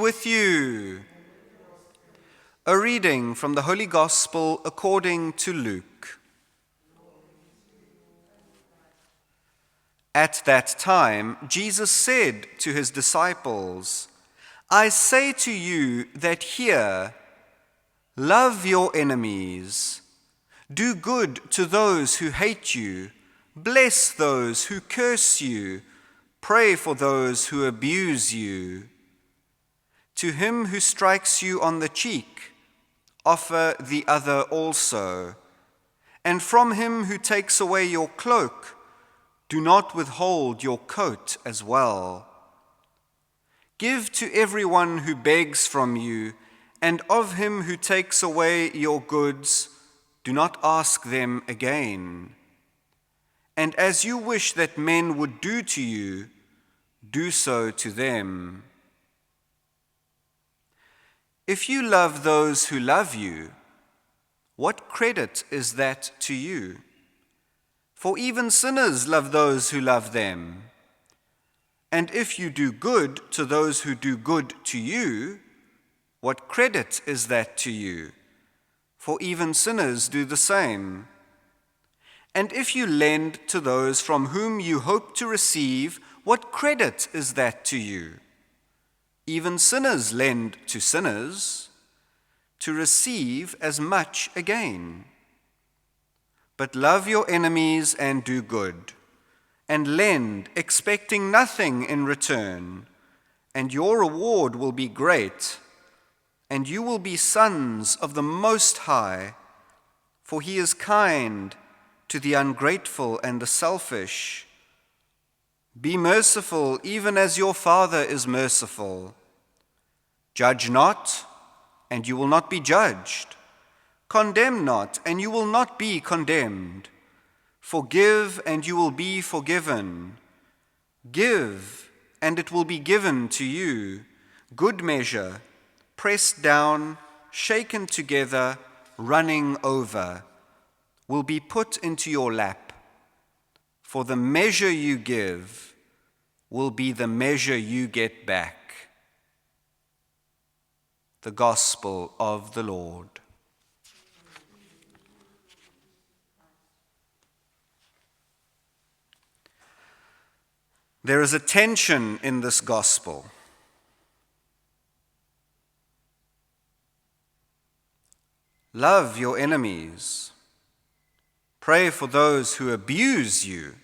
with you. A reading from the Holy Gospel according to Luke. At that time, Jesus said to his disciples, I say to you that here, love your enemies, do good to those who hate you, bless those who curse you, pray for those who abuse you. To him who strikes you on the cheek, offer the other also. And from him who takes away your cloak, do not withhold your coat as well. Give to everyone who begs from you, and of him who takes away your goods, do not ask them again. And as you wish that men would do to you, do so to them. If you love those who love you, what credit is that to you? For even sinners love those who love them. And if you do good to those who do good to you, what credit is that to you? For even sinners do the same. And if you lend to those from whom you hope to receive, what credit is that to you? Even sinners lend to sinners, to receive as much again. But love your enemies and do good, and lend, expecting nothing in return, and your reward will be great, and you will be sons of the Most High, for he is kind to the ungrateful and the selfish. Be merciful, even as your Father is merciful. Judge not, and you will not be judged. Condemn not, and you will not be condemned. Forgive, and you will be forgiven. Give, and it will be given to you. Good measure, pressed down, shaken together, running over, will be put into your lap. For the measure you give will be the measure you get back. The Gospel of the Lord. There is a tension in this gospel. Love your enemies. Pray for those who abuse you.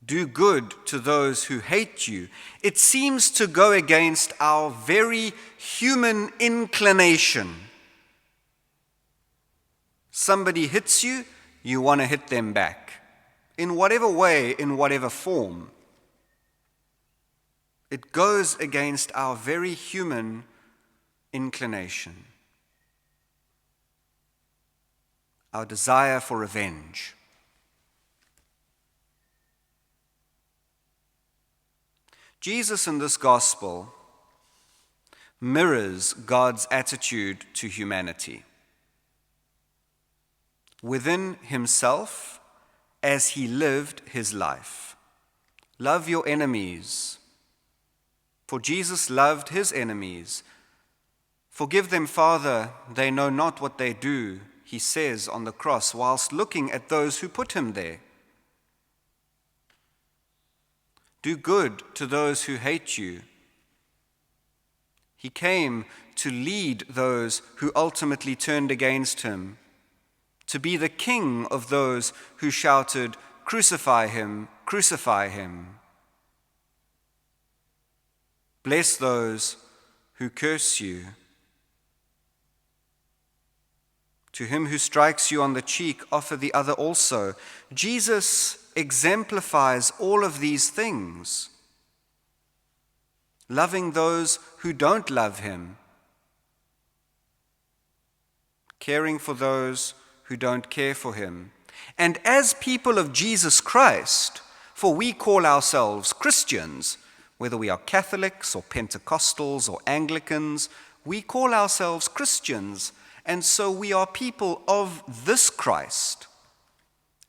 Do good to those who hate you. It seems to go against our very human inclination. Somebody hits you, you want to hit them back. In whatever way, in whatever form. It goes against our very human inclination. Our desire for revenge. Jesus in this gospel mirrors God's attitude to humanity. Within himself, as he lived his life. Love your enemies, for Jesus loved his enemies. Forgive them, Father, they know not what they do, he says on the cross, whilst looking at those who put him there. Do good to those who hate you. He came to lead those who ultimately turned against him, to be the king of those who shouted, "Crucify him, crucify him." Bless those who curse you. To him who strikes you on the cheek, offer the other also. Jesus exemplifies all of these things. Loving those who don't love him. Caring for those who don't care for him. And as people of Jesus Christ, for we call ourselves Christians, whether we are Catholics or Pentecostals or Anglicans, we call ourselves Christians, and so we are people of this Christ.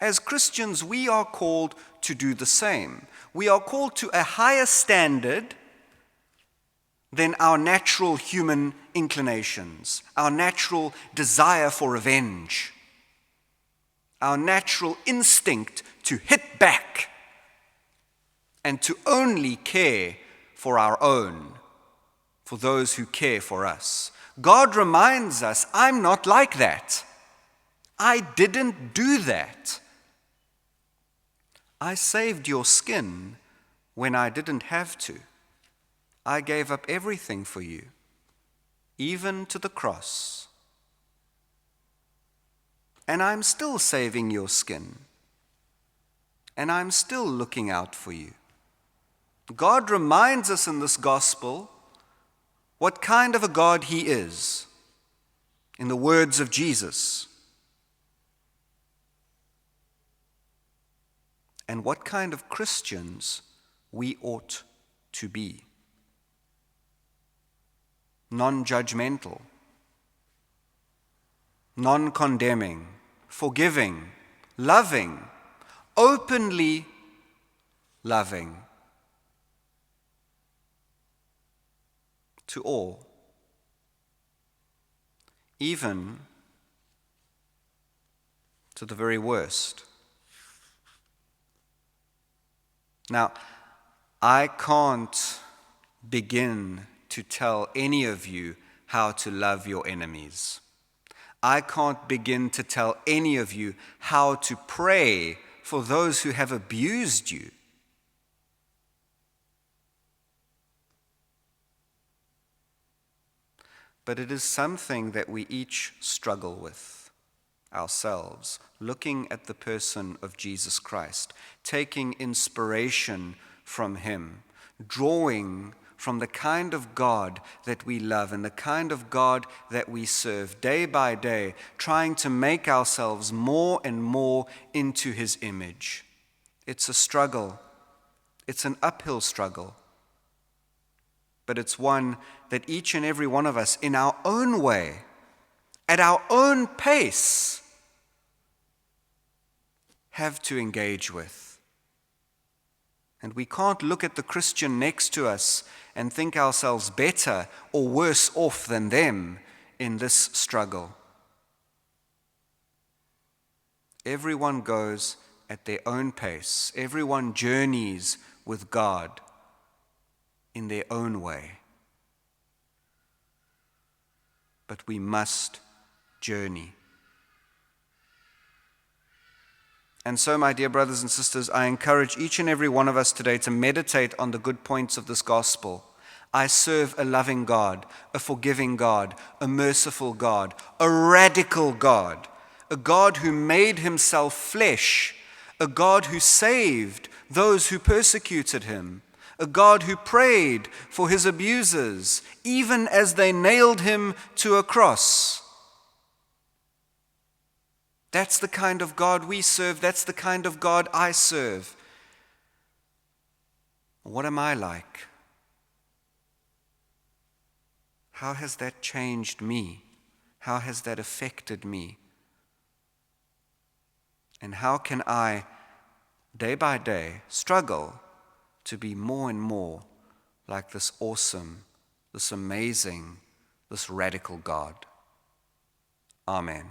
As Christians, we are called to do the same. We are called to a higher standard than our natural human inclinations, our natural desire for revenge, our natural instinct to hit back and to only care for our own, for those who care for us. God reminds us, I'm not like that. I didn't do that. I saved your skin when I didn't have to. I gave up everything for you, even to the cross. And I'm still saving your skin. And I'm still looking out for you. God reminds us in this gospel what kind of a God he is, in the words of Jesus, and what kind of Christians we ought to be. Non-judgmental, non-condemning, forgiving, loving, openly loving to all, even to the very worst. Now, I can't begin to tell any of you how to love your enemies. I can't begin to tell any of you how to pray for those who have abused you. But it is something that we each struggle with ourselves, looking at the person of Jesus Christ, taking inspiration from him, drawing from the kind of God that we love and the kind of God that we serve day by day, trying to make ourselves more and more into his image. It's a struggle. It's an uphill struggle. But it's one that each and every one of us, in our own way, at our own pace, have to engage with. And we can't look at the Christian next to us and think ourselves better or worse off than them in this struggle. Everyone goes at their own pace. Everyone journeys with God in their own way. But we must journey. And so, my dear brothers and sisters, I encourage each and every one of us today to meditate on the good points of this gospel. I serve a loving God, a forgiving God, a merciful God, a radical God, a God who made himself flesh, a God who saved those who persecuted him, a God who prayed for his abusers, even as they nailed him to a cross. That's the kind of God we serve. That's the kind of God I serve. What am I like? How has that changed me? How has that affected me? And how can I, day by day, struggle to be more and more like this awesome, this amazing, this radical God? Amen.